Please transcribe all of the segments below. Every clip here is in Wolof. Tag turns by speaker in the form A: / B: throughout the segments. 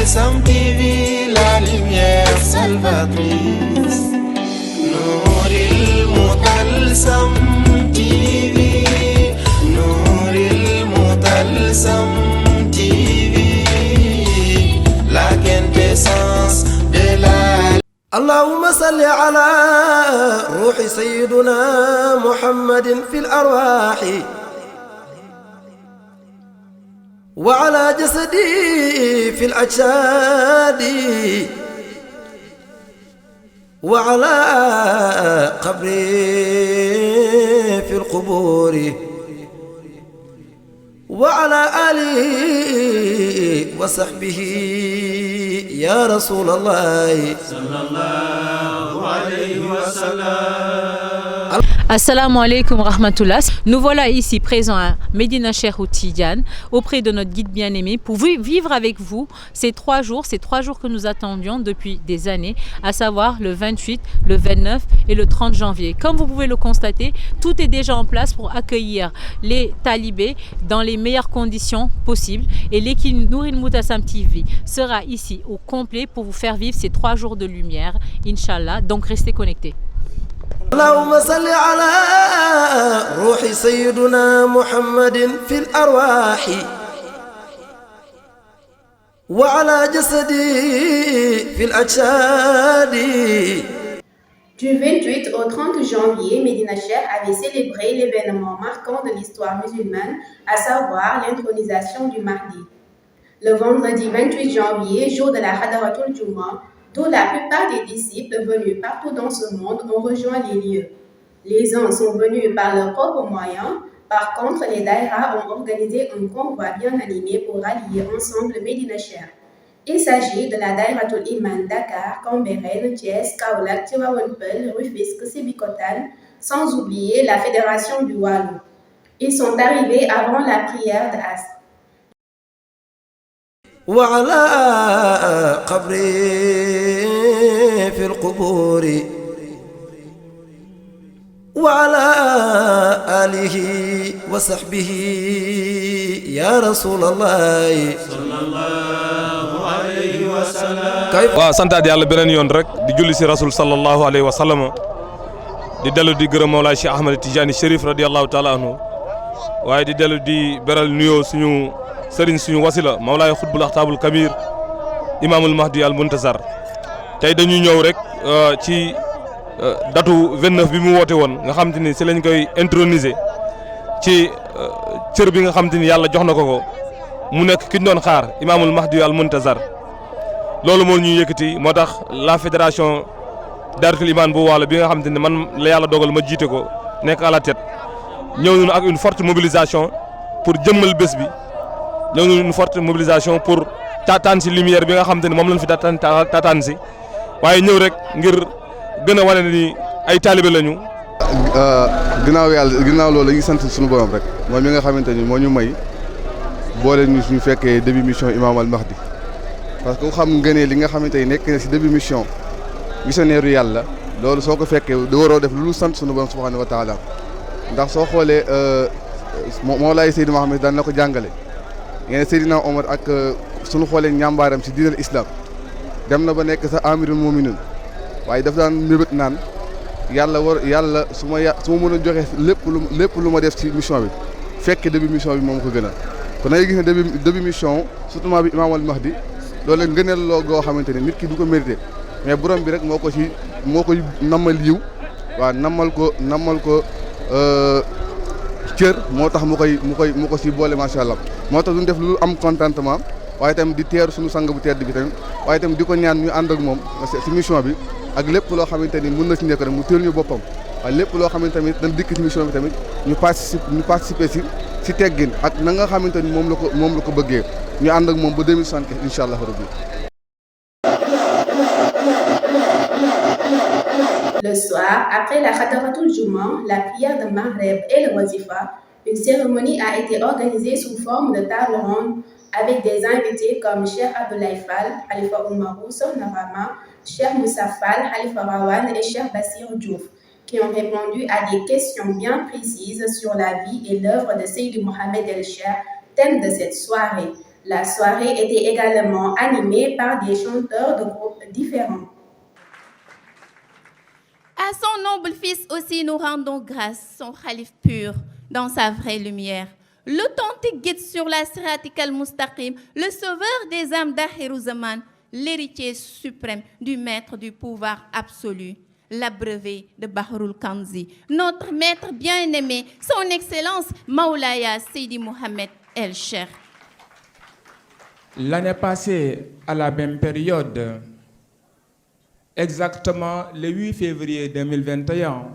A: Sam TV, la lumière salvatrice. Nouril Mutalsam TV, Nouril Mutalsam TV, la quintessence de la.
B: اللهم صل على روح سيدنا محمد في الأرواح وعلى جسدي في الأجساد وعلى قبري في القبور وعلى آله وصحبه يا رسول الله صلى الله عليه وسلم.
C: Assalamu alaikum rahmatullah. Nous voilà ici présents à Médina Cheikh Tidiane auprès de notre guide bien-aimé pour vivre avec vous ces 3 jours que nous attendions depuis des années, à savoir le 28, le 29 et le 30 janvier. Comme vous pouvez le constater, tout est déjà en place pour accueillir les talibés dans les meilleures conditions possibles et l'équipe Nouril Mutalsam TV sera ici au complet pour vous faire vivre ces 3 jours de lumière, Inch'Allah. Donc restez connectés.
B: اللهم صل على روح سيدنا محمد في الأرواح وعلى جسدي في الأجساد.
D: Du 28 au 30 janvier, Médina Cheikh avait célébré l'événement marquant de l'histoire musulmane, à savoir l'intronisation du Mahdi. Le vendredi 28 janvier, jour de la Hadaratul Jumu'ah, d'où la plupart des disciples venus partout dans ce monde ont rejoint les lieux. Les uns sont venus par leurs propres moyens, par contre les daïras ont organisé un convoi bien animé pour rallier ensemble Médina Cheikh. Il s'agit de la Daïratul Iman Dakar, Cambérène, Thiès, Kaolack, Tivaouane Peulh, Rufisque, Sébikotane, sans oublier la Fédération du Waalo. Ils sont arrivés avant la prière d'Asr.
B: وعلى قبري في القبور وعلى آله وصحبه يا رسول الله صلى الله عليه وسلم.
E: waaw santaat yàlla beneen yoon rek di julli si rasul sallallahu alayhi wa sallam di dellu di gërëm Mawlaay Cheikh Ahmed Tidiane Chérif radiyallahu taala anhu waaye di dellu di beral nuyoo suñu sëriñ suñu wasila Mawlaay Xutbul Axtaabul Kabir Imaamul Mahdi al Muntazar. tey dañuy ñëw rek ci datu 29 bi mu woote woon nga xam te ni si lañ koy introniser ci cër bi nga xam te ni yàlla jox na ko mu nekk ki ñu doon xaar Imaamul Mahdi al Muntazar. loolu moo ñuy yëkkati moo tax la fédération Daaratul Iman bu Waalo bi nga xam te ni man la yàlla dogal ma jiite ko nekk à la tête ñëw nañu ak une forte mobilisation pour jëmmal bés bi. ñëw nañu une forte mobilisation pour taataan si lumière bi nga xam te ne moom lañ fi taataan si waaye ñëw rek ngir gën a wane ni ay taalibe lañu.
F: ginnaaw loolu la ñuy sant suñu borom rek mooy mi nga xamante ni moo ñu may boole ñu suñu fekkee début mission Imam al Mahdi parce que ku xam ngënee li nga xamante ni nekk na si début mission missionnaire yu yàlla loolu soo ko fekkee da waroo def lu sant suñu borom subhanahu wa taala ndax soo xoolee Mawlaay Seydou Mohamed daan na ko jàngale. ngeen Seydina Omar ak suñu xoolee ñàmbaaram si diinal islam dem na ba nekk sa amirul muminun waaye daf daan mébét naan yàlla su ma mën a joxe lépp lu ma def ci mission bi fekke début mission bi moom ko gën a kon da ngay gis ne début mission surtout bi Imaam al Mahdi loolu leen gëneel loo goo xamante ne nit ki du ko mérité mais borom bi rek moo koy nammal yiw waaw nammal ko cër moo tax mu ko si boole macha allah moo tax duñ def lu am contentement waaye tamit di teeru suñu sang bu tedd bi tamit waaye tamit di ko ñaan ñu ànd ak moom si mission bi ak lépp loo xamante ni mën na ci nekk rek mu teel ñu boppam waaye lépp loo xamante tamit dañ dikk ci mission bi tamit ñu participer si teggin ak na nga xamante ni moom la ko bëggee ñu ànd ak moom ba 2075 incha allah rabbi.
D: Le soir, après la Hadaratul Jumu'ah, la prière de Maghreb et le Wazifa, une cérémonie a été organisée sous forme de table ronde avec des invités comme Cheikh Abdoulaye Fall, Khalifa Oumarou, Sokhna Rama, Cheikh Moussa Fall, Khalifa Rawane et Cheikh Bassir Diouf, qui ont répondu à des questions bien précises sur la vie et l'œuvre de Seydi Mohamed El Cheikh, thème de cette soirée. La soirée était également animée par des chanteurs de groupes différents.
G: À son noble fils aussi, nous rendons grâce, son khalife pur, dans sa vraie lumière. L'authentique guide sur la Siratik al-Mustaqim, le sauveur des âmes d'Akhirou Zaman, l'héritier suprême du maître du pouvoir absolu, l'abreuvé de Bahrul Kanzi, notre maître bien-aimé, son excellence Maulaya Seydi Mohamed El Cheikh.
H: L'année passée, à la même période, exactement le 8 février 2021,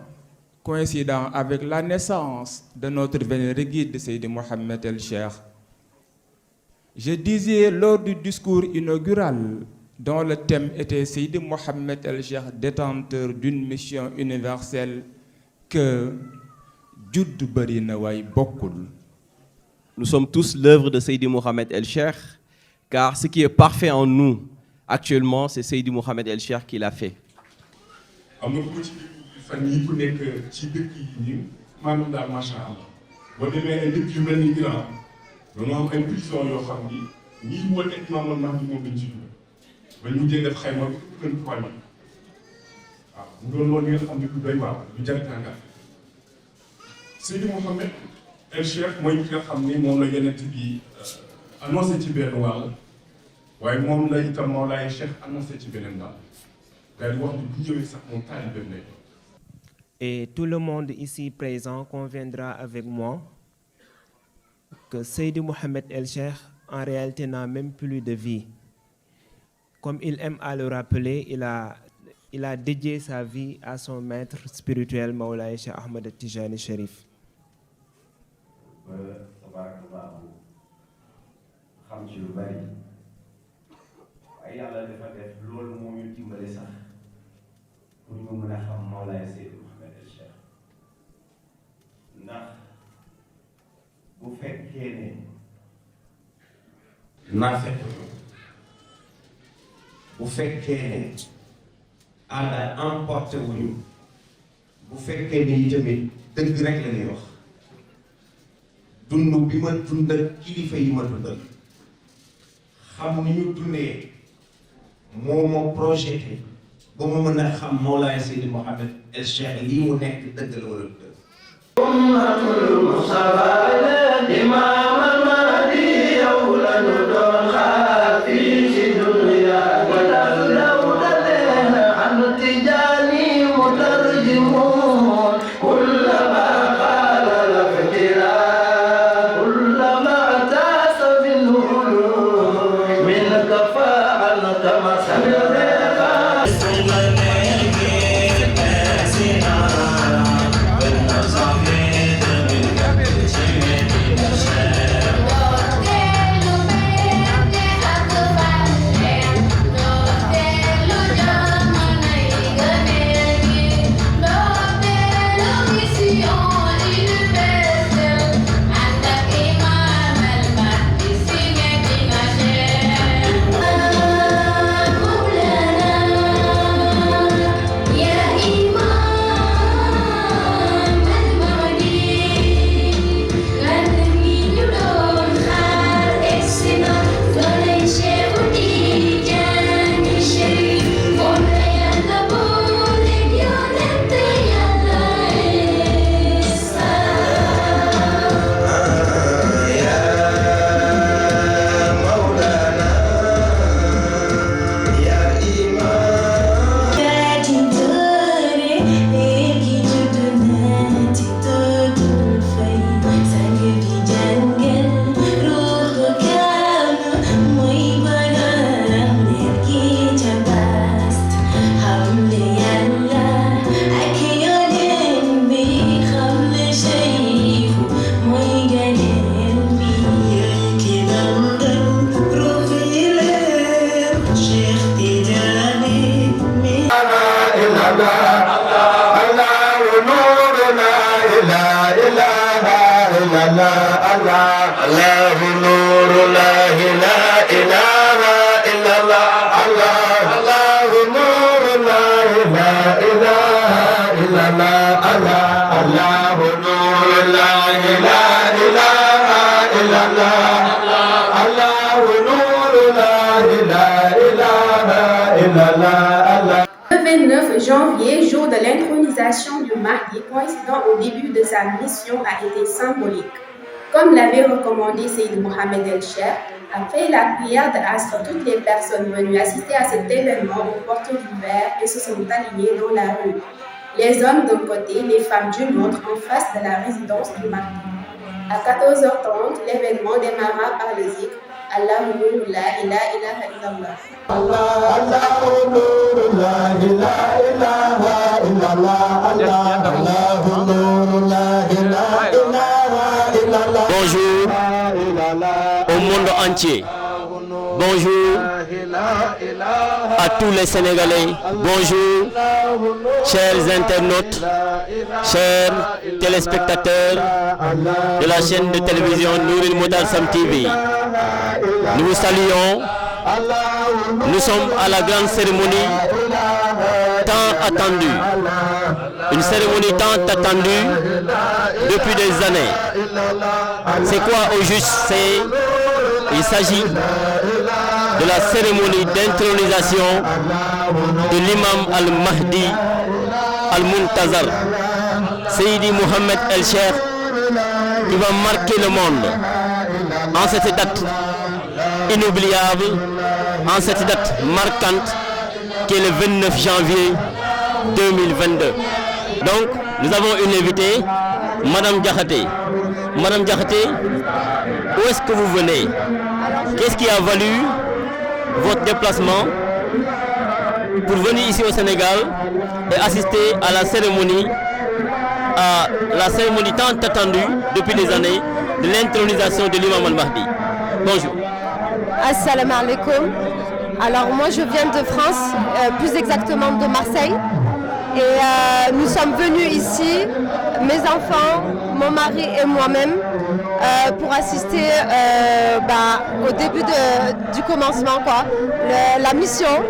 H: coïncidant avec la naissance de notre vénéré guide Seydi Mohamed El Cheikh, je disais lors du discours inaugural, dont le thème était Seydi Mohamed El Cheikh, détenteur d'une mission universelle, que judd bari na way bokul.
I: Nous sommes tous l'œuvre de Seydi Mohamed El Cheikh, car ce qui est parfait en nous actuellement, c'est Seydi Mohamed El Cheikh qui l'a fait.
J: fan yii ku nekk ci dëkk yi nii maanaam daal macha allah boo demee ay dëkk yu mel ni Iran dañoo am ay prison yoo xam ni ñii woote Imam al Mahdi moom lañ ci dugg ba ñu mujjee def xayma bi gën ko wàññi waaw mu doon loolu nga xam ne ku doy waar lu jar tàngaat Seydi Mohamed El Cheikh mooy ki nga xam ni moom la Yonent bi annoncé ci benn wàll waaye moom la itam Mawlaay Cheikh annoncé ci beneen wàll daal di wax ni bu ñëwee sax moom taalibeem lay doon.
K: Et tout le monde ici présent conviendra avec moi que Seydi Mohamed El Cheikh en réalité n'a même plus de vie. Comme il aime à le rappeler, il a dédié sa vie à son maître spirituel Maulaya Cheikh Ahmed Tijani Cherif.
L: bu fekkee ne naa fekk bu fekkee ne ànda emporté wuñu bu fekkee ne itamit dëgg rek la ñuy wax dund bi ma dundal kilifa yi ma dundal xam ni ñu dundee moo ma projeté ba ma mën a xam Mawlaaya Seydi Mohamed El Cheikh lii mu nekk dëgg la wala dëgg. Imam al-Mahdi yow la ñu doon xaar fii ci dunya wa dawdalena an Tijani mutarjimun kullama qala al-iftira kullama tasa bil ulum min kafa'an kama
D: Le 29 janvier, jour de l'intronisation du Mahdi, coïncidant au début de sa mission, a été symbolique. Comme l'avait recommandé Seydi Mohamed El-Cheikh, après la prière de Asr, toutes les personnes venues assister à cet événement ont porté du verre et se sont alignées dans la rue. Les hommes d'un côté, les femmes d'une autre, en face de la résidence du Mahdi. À 14h30, l'événement démarra par le zikr Allahu Nur la ilaha illallah.
M: Bonjour au monde entier. Bonjour à tous les Sénégalais. Bonjour, chers internautes, chers téléspectateurs de la chaîne de télévision Nouril Moutalsam TV. Nous vous saluons. Nous sommes à la grande cérémonie tant attendue. Une cérémonie tant attendue depuis des années. C'est quoi au juste? Il s'agit de la cérémonie d'intronisation de l'imam al-Mahdi al-Muntazar, Seydi Mohamed El-Cheikh, qui va marquer le monde en cette date inoubliable, en cette date marquante qui est le 29 janvier 2022. Donc, nous avons une invitée, Madame Diakhaté. Madame Diakhaté, où est-ce que vous venez? Qu'est-ce qui a valu votre déplacement pour venir ici au Sénégal et assister à la cérémonie tant attendue depuis des années de l'intronisation de l'imam al-Mahdi? Bonjour.
N: Assalamu alaikum. Alors moi je viens de France, plus exactement de Marseille. Et nous sommes venus ici, mes enfants, mon mari et moi-même, pour assister au début du commencement, la mission.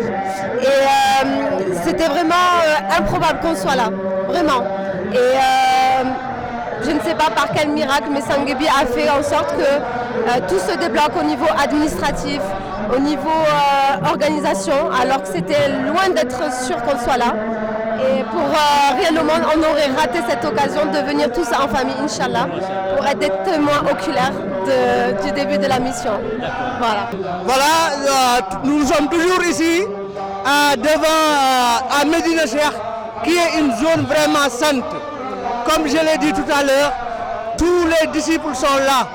N: Et c'était vraiment improbable qu'on soit là, vraiment. Et je ne sais pas par quel miracle, mais Sanguebi a fait en sorte que tout se débloque au niveau administratif, au niveau organisation, alors que c'était loin d'être sûr qu'on soit là. Et pour rien au monde, on aurait raté cette occasion de venir tous en famille, Inch'Allah, pour être des témoins oculaires du début de la mission. Voilà.
O: Voilà, nous sommes toujours ici, devant à Médina Cheikh, qui est une zone vraiment sainte. Comme je l'ai dit tout à l'heure, tous les disciples sont là.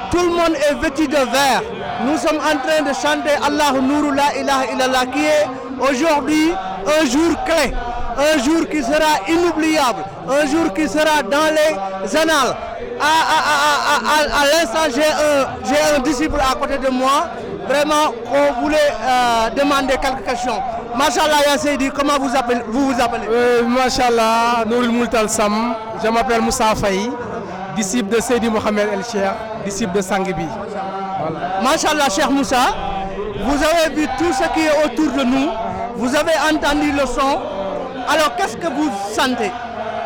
O: Tout le monde est vêtu de vert. Nous sommes en train de chanter Allahu Nur la ilaha illallah, qui est aujourd'hui un jour clé. Un jour qui sera inoubliable, un jour qui sera dans les annales. À l'instant, j'ai un disciple à côté de moi. Vraiment, on voulait demander quelques questions. Machallah, Ya Seydi, comment vous vous appelez?
P: Machallah, Nouril Moutalsam. Je m'appelle Moussa Faye, disciple de Seydi Mohamed El-Cheikh, disciple de Sanguebi.
O: Voilà. Machallah, Cheikh Moussa, vous avez vu tout ce qui est autour de nous. Vous avez entendu le son. Alors, qu'est-ce que vous sentez?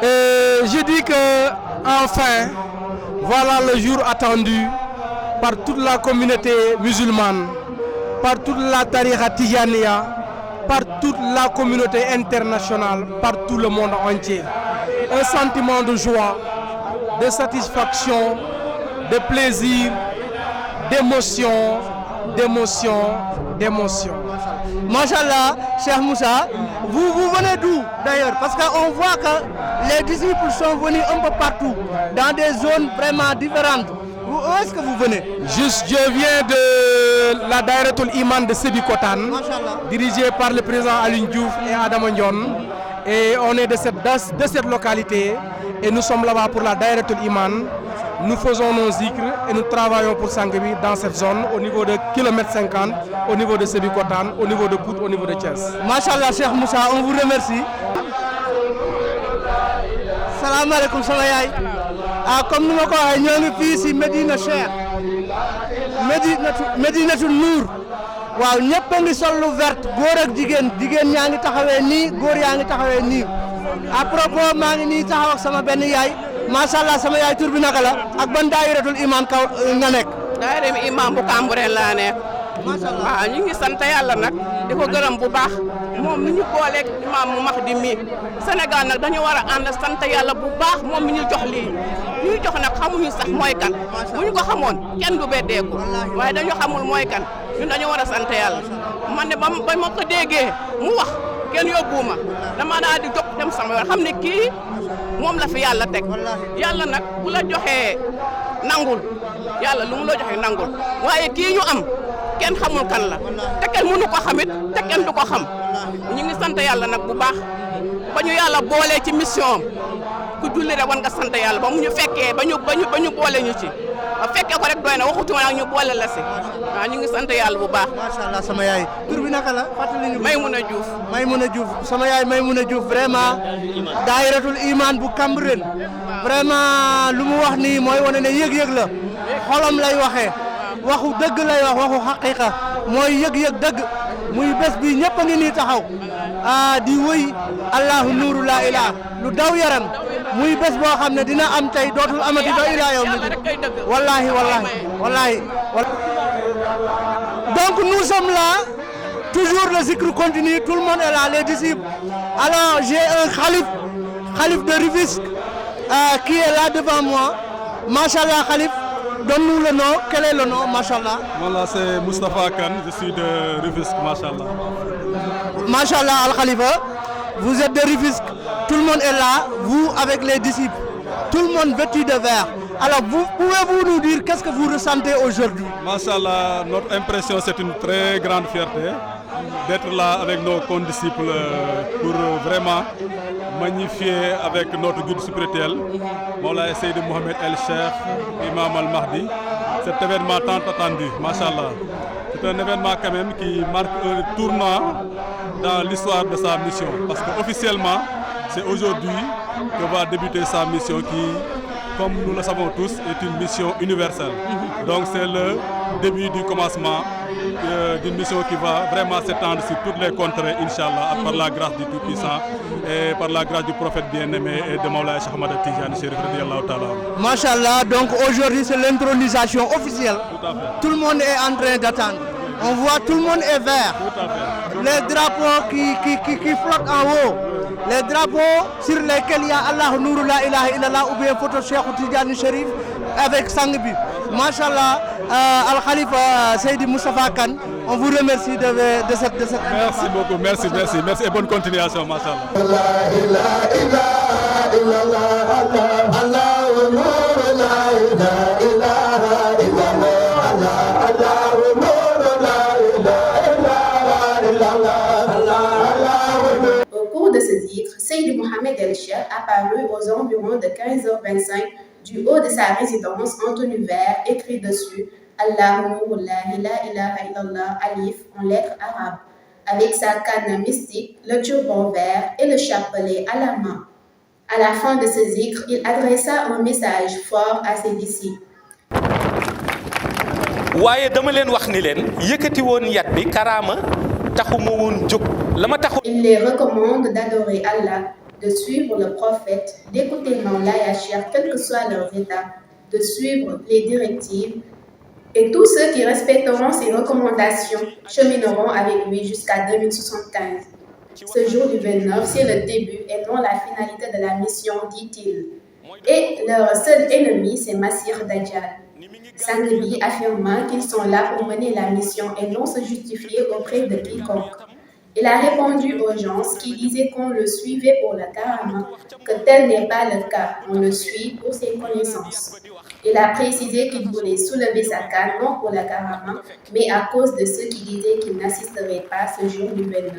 P: Je dis que, enfin, voilà le jour attendu par toute la communauté musulmane, par toute la tariqa Tijaniya, par toute la communauté internationale, par tout le monde entier. Un sentiment de joie, de satisfaction, de plaisir, d'émotion, d'émotion.
O: Machallah, Cheikh Moussa, vous venez d'où d'ailleurs? Parce qu'on voit que les disciples sont venus un peu partout, dans des zones vraiment différentes. Où est-ce que vous venez?
P: Je viens de la Daïratul Iman de Sébikotane, dirigée par le président Alioune Diouf et Adam Ndion. Et on est de cette localité et nous sommes là-bas pour la Daïratul Iman. Nous faisons nos zikrs et nous travaillons pour Sanguebi dans cette zone, au niveau de kilomètre 50, au niveau de Sébikotane, au niveau de Pout, au niveau de Thiès.
O: Machallah, Cheikh Moussa, on vous remercie. Salam alaikum sama yaay. Comme nous l'avons dit, nous sommes ici à Médina Cheikh, Médinatul Nour. Waaw, ñepp a ngi sol lu vert, góor ak jigéen ñaa ngi taxawee nii, góor yaa ngi taxawee nii. À propos, maa ngi nii taxaw ak sama benn yaay. Machallah, sama yaay tur bi naka la ak ban daayiratul iman kaw nga nekk?
Q: Daayira imam bu Cambérène laa nekk. waaw ñu ngi sant yàlla nag di ko gërëm bu baax moom mi ñu booleeg Imam Mahdi mi Sénégal nag dañu war a ànd sant yàlla bu baax moom mi ñu jox lii ñu jox nag xamuñu sax mooy kan bu ñu ko xamoon kenn du beddeeku waaye dañu xamul mooy kan ñun dañu war a sant yàlla man ne ba ma ko déggee mu wax kenn yóbbuuma dama daal di jóg dem sama yoon xam ne kii moom la fi yàlla teg yàlla nag bu la joxee nangul yàlla lu mu la joxee nangul waaye kii ñu am kenn xamul kan la te kenn mënu ko xamit te kenn du ko xam ñu ngi sant yàlla nag bu baax ba ñu yàlla boolee ci mission ku julli rek war nga sant yàlla ba mu ñu fekkee ba ñu boole ñu ci ba fekkee ko rek doy na waxutuma nag ñu boole la si waaw ñu ngi sant yàlla bu baax.
O: macha allah sama yaay tur bi naka la fàttali ñu.
Q: Maymuna Diouf.
O: Maymuna Diouf sama yaay Maymuna Diouf vraiment daayiratul iman bu Cambérène vraiment lu mu wax nii mooy wane ne yëg-yëg la xolam lay waxee waxu dëgg lay wax waxu xaqiqa mooy yëg-yëg dëgg muy bés bi ñëpp a ngi nii taxaw di wëy allahu nuuru laa ilaha lu daw yaram muy bés boo xam ne dina am tey dootul amati ba ilaa yow mi wallahi wallahi donc nous sommes là toujours le zikr continue tout le monde est là les disciples alors j'ai un khalife de Rufisque qui est là devant moi machallah khalife donne-nous le nom quel est le nom machallah.
R: Voilà, c'est Moustapha Kane, je suis de Rufisque machallah.
O: Machallah al khalifa vous êtes de Rufisque, tout le monde est là, vous avec les disciples, tout le monde vêtu de vert. Alors pouvez-vous nous dire qu'est-ce que vous ressentez aujourd'hui?
R: Machallah, notre impression c'est une très grande fierté d'être là avec nos condisciples pour vraiment magnifier avec notre guide spirituel, Moulay Seydi Mohamed El Cheikh, Imam Al Mahdi, cet événement tant attendu, machallah. C'est un événement quand même qui marque un tournant dans l'histoire de sa mission, parce qu'officiellement, c'est aujourd'hui que va débuter sa mission qui, comme nous le savons tous, est une mission universelle. Donc c'est le début du commencement d'une mission qui va vraiment s'étendre sur toutes les contrées, Inch'Allah, par la grâce du Tout-Puissant et par la grâce du prophète bien-aimé et de Moulay Cheikh Ahmad Tidjani Chérif radiyallahu ta'ala.
O: Machallah, donc aujourd'hui c'est l'intronisation officielle.
R: Tout à fait.
O: Tout le monde est en train d'attendre. On voit tout le monde est vert.
R: Tout à fait.
O: Les drapeaux qui flottent en haut. Les drapeaux sur lesquels il y a Allah Nourou la ilaha illallah ou bien photo Cheikh Tidjani Chérif avec Sangbi. Machallah, Al-Khalifa Seydi Moustapha Kane, on vous remercie de cette...
R: Merci beaucoup, merci et bonne continuation, machallah.
D: Au cours de ce zikr, Seydi Mohamed El Cheikh apparut aux environs de 15h25 du haut de sa résidence en tenue vert, écrit dessus Allahu la ilaha illallah alif en lettres arabes, avec sa canne mystique, le turban vert et le chapelet à la main. À la fin de ce zikr, il adressa un message fort à ses disciples.
S: waaye dama leen wax ni leen yëkkati woon yat bi karaama taxuma woon jóg la ma taxu.
D: Il les recommande d'adorer Allah, de suivre le prophète, d'écouter Moulay Cheikh, quel que soit leur état, de suivre les directives, et tous ceux qui respecteront ses recommandations chemineront avec lui jusqu'à 2075. Ce jour du 29, c'est le début et non la finalité de la mission, dit-il. Et leur seul ennemi, c'est Masih Dajjal. Sangbi affirma qu'ils sont là pour mener la mission et non se justifier auprès de quiconque. Il a répondu aux gens qui disaient qu'on le suivait pour le karama, que tel n'est pas le cas, on le suit pour ses connaissances. Il a précisé qu'il voulait soulever sa canne non pour le karama, mais à cause de ceux qui disaient qu'il n'assisterait pas ce jour du 29.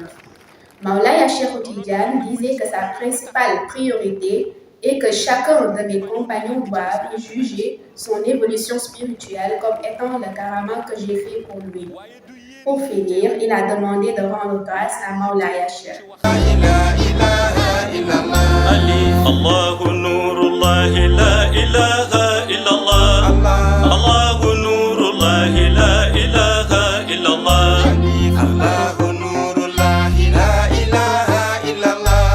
D: Moulay Cheikh Tidjani disait que sa principale priorité est que chacun de mes compagnons doit juger son évolution spirituelle comme étant le karama que j'ai fait pour lui. Pour finir, il a demandé de rendre grâce à Moulay Cheikh.
S: Allahu nurullahi la ilaha illallah. Allahu nurullahi la ilaha illallah. Allahu nurullahi la ilaha illallah.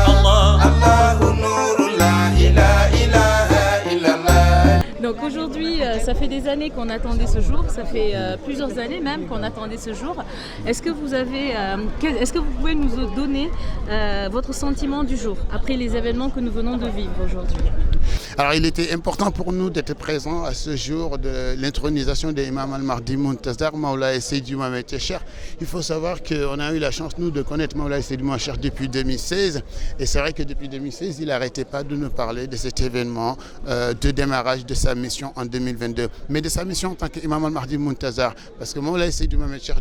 S: Allahu nurullahi la ilaha illallah.
C: Donc aujourd'hui, ça fait des années qu'on attendait ce jour, ça fait plusieurs années même qu'on attendait ce jour. Est-ce que vous pouvez nous donner votre sentiment du jour, après les événements que nous venons de vivre aujourd'hui?
T: Alors il était important pour nous d'être présents à ce jour de l'intronisation de l'imam al-Mahdi Muntazar, Mawlaï Seydi Mohamed El Cheikh. Il faut savoir qu'on a eu la chance, nous, de connaître Mawlaï Seydi Mohamed El Cheikh depuis 2016. Et c'est vrai que depuis 2016, il n'arrêtait pas de nous parler de cet événement de démarrage de sa mission en 2022. Mais de sa mission en tant qu'imam al-Mahdi Muntazar. Parce que Mawlaï Seydi Mohamed El Cheikh,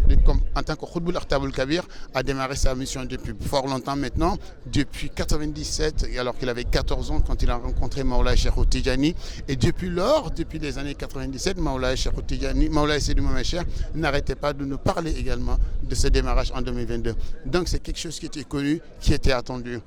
T: en tant que Khutbul Akhtabul Kabir, a démarré sa mission depuis fort longtemps maintenant, depuis 97, alors qu'il avait 14 ans quand il a rencontré Mawlaï Cheikh Tidjani. Et depuis lors, depuis les années 97, Mawlaï Cheikh Tidjani, Mawlaï Seydi Mohamed El Cheikh n'arrêtait pas de nous parler également de ce démarrage en 2022. Donc c'est quelque chose qui était connu, qui était attendu.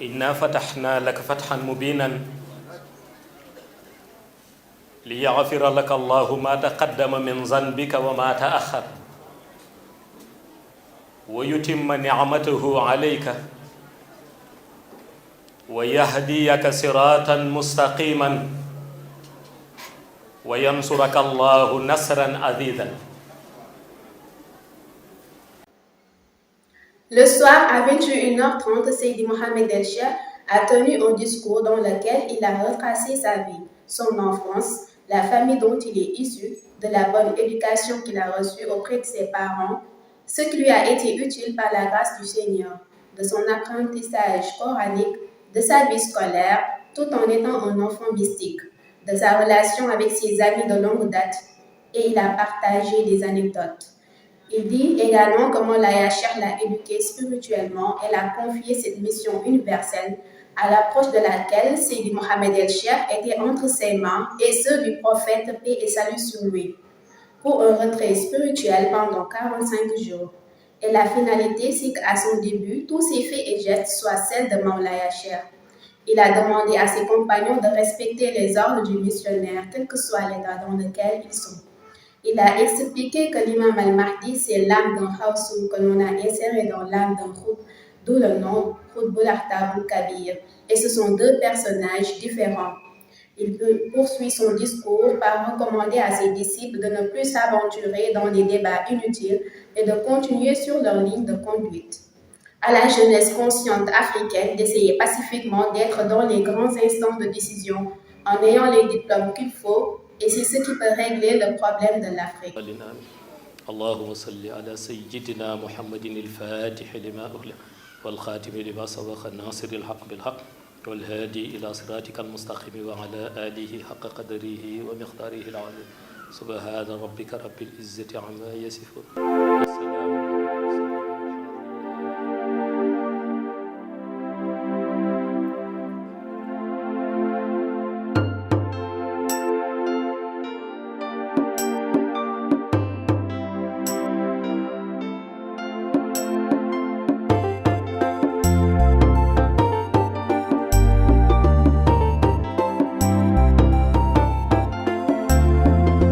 S: إنا فتحنا لك فتحا مبينا ليغفر لك الله ما تقدم من ذنبك وما تأخر ويتم نعمته عليك ويهديك صراطا مستقيما وينصرك الله نصرا عزيزا.
D: Le soir, à 21h30, Seydi Mohamed El Cheikh a tenu un discours dans lequel il a retracé sa vie, son enfance, la famille dont il est issu, de la bonne éducation qu'il a reçue auprès de ses parents, ce qui lui a été utile par la grâce du Seigneur, de son apprentissage coranique, de sa vie scolaire, tout en étant un enfant mystique, de sa relation avec ses amis de longue date, et il a partagé des anecdotes. Il dit également comment Mawlaï Cheikh l'a éduqué spirituellement et l'a confié cette mission universelle à l'approche de laquelle Seydi Mohamed El Cheikh était entre ses mains et ceux du prophète, paix et salut sur lui, pour un retrait spirituel pendant 45 jours. Et la finalité, c'est qu'à son début, tous ses faits et gestes soient celles de Mawlaï Cheikh. Il a demandé à ses compagnons de respecter les ordres du missionnaire, quel que soit l'état dans lequel ils sont. Il a expliqué que l'imam al-Mahdi, c'est l'âme d'un Khawsoul que l'on a inséré dans l'âme d'un Khutb, d'où le nom Khutbul Akhtabul Kabir. Et ce sont deux personnages différents. Il poursuit son discours par recommander à ses disciples de ne plus s'aventurer dans des débats inutiles et de continuer sur leur ligne de conduite. À la jeunesse consciente africaine d'essayer pacifiquement d'être dans les grands instants de décision en ayant les diplômes qu'il faut. Et c'est ce qui peut régler le problème de l'Afrique.
S: اللهم صل على سيدنا محمد الفاتح لما أغلق والخاتم لما سبق الناصر الحق بالحق والهادي إلى صراطك المستقيم وعلى آله حق قدره ومقداره العظيم سبحان ربك رب العزة عما يصفون.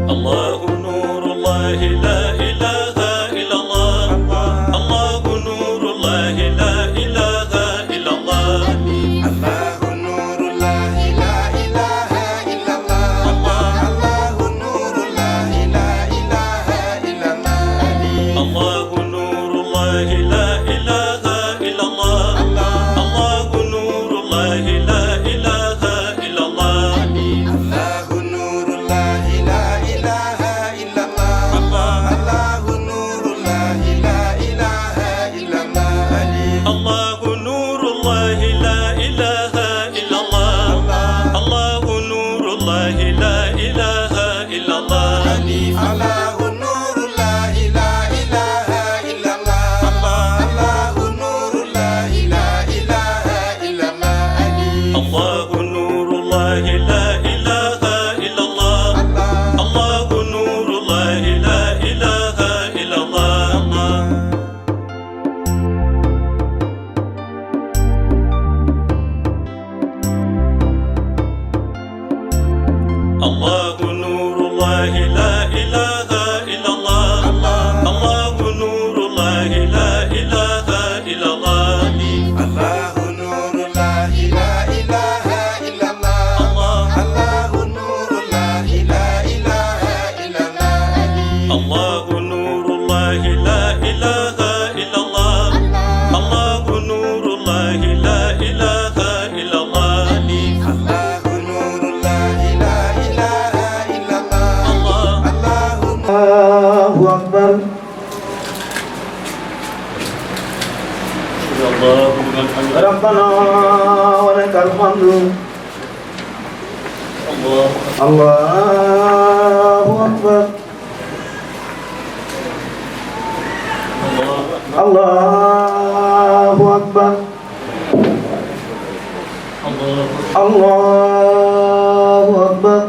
S: الله نور الله لا إله إلا الله
A: ربنا ولك الحمد. الله أكبر. الله أكبر. الله أكبر.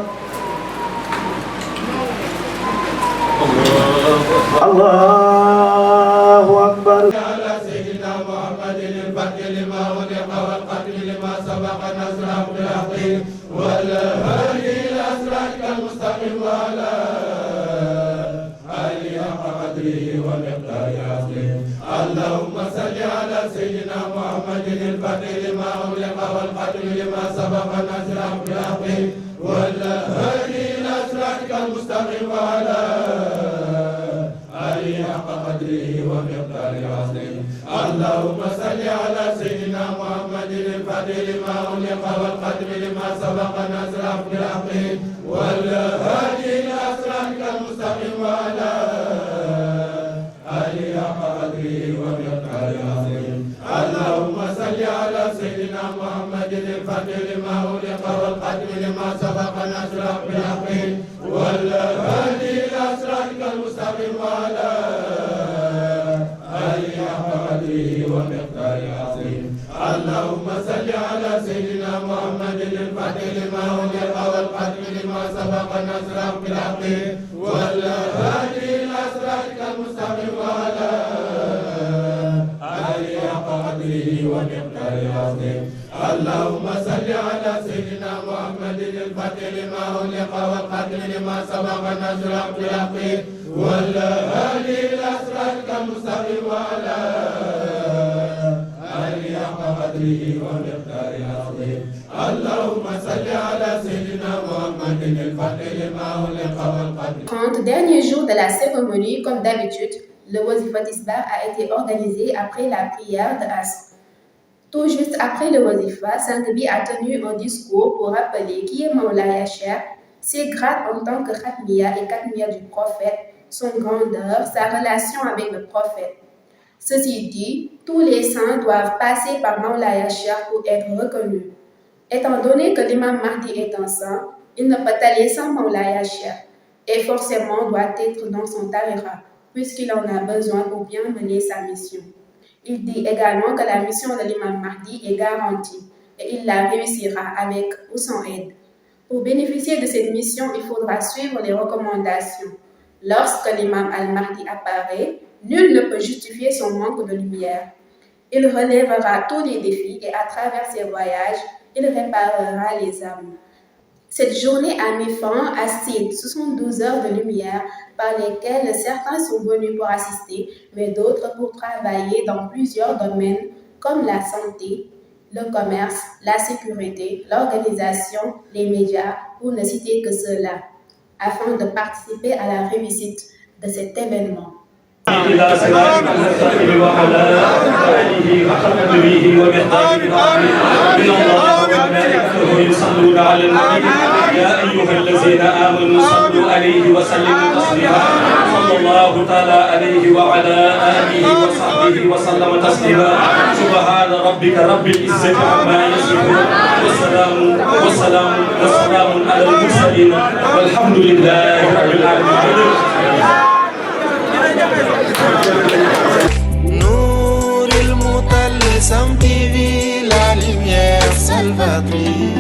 A: الله أكبر.
L: على سيدنا محمد الفتح لما ولق والقتل لما سبق نصره بالحق والهادي الى صراطك المستقيم وعلى آله حق قدره ومقداره العظيم. اللهم صل على سيدنا محمد الفتح لما ولق والقتل لما سبق نصره بالحق والهادي الى صراطك المستقيم وعلى آله حق قدره ومقداره العظيم. اللهم صل على سيدنا محمد الفاتح لما أغلق والختم لما سبق نصره بالحق والهادي إلى صراطك المستقيم وعلى آله حق قدره ومقداره العظيم. اللهم صل على سيدنا محمد الفاتح لما أغلق والختم لما سبق نصره بالحق والهادي إلى صراطك المستقيم وعلى آله حق قدره ومقداره العظيم. اللهم صل على سيدنا محمد الفاتح لما أغلق والختم لما سبق نصره بالحق والهادي إلى صراطك المستقيم وعلى آله حق قدره ومقداره العظيم. اللهم صل على سيدنا محمد الفاتح لما أغلق والختم لما سبق نصره بالحق والهادي إلى صراطك المستقيم وعلى آله حق قدره ومقداره العظيم. اللهم صل على سيدنا محمد الفاتح لما أغلق والختم.
D: 30 derniers jours de la cérémonie, comme d'habitude, le Wazifa d'Isbar a été organisé après la prière de Asr. Tout juste après le Wazifa, Sangbi a tenu un discours pour rappeler qui est Mawlaya Cheikh, ses grades en tant que Khatmiya et Katmiya du prophète, son grandeur, sa relation avec le prophète. Ceci dit, tous les saints doivent passer par Mawlaya Cheikh pour être reconnus. Étant donné que l'imam Mahdi est un saint, il ne peut aller sans Mawlaya Cheikh et forcément doit être dans son tariqa, puisqu'il en a besoin pour bien mener sa mission. Il dit également que la mission de l'imam Mahdi est garantie et il la réussira avec ou sans aide. Pour bénéficier de cette mission, il faudra suivre les recommandations. Lorsque l'imam al-Mahdi apparaît, nul ne peut justifier son manque de lumière. Il relèvera tous les défis et à travers ses voyages, il réparera les âmes. Cette journée a mis fin à ces 72 heures de lumière par lesquelles certains sont venus pour assister, mais d'autres pour travailler dans plusieurs domaines comme la santé, le commerce, la sécurité, l'organisation, les médias, pour ne citer que cela, afin de participer à la réussite de cet événement.
U: إلى صراط المستقيم وعلى آله حق قدره ومقداره العظيم. إن الله وملائكته يصلون على النبي يا أيها الذين آمنوا صلوا عليه وسلموا تسليما. صلى الله تعالى عليه وعلى آله وصحبه وسلم تسليما. سبحان ربك رب العزة عما يصفون والسلام على المرسلين والحمد لله رب العالمين.
A: Nour il Mutalsam TV, la lumière salvatrice.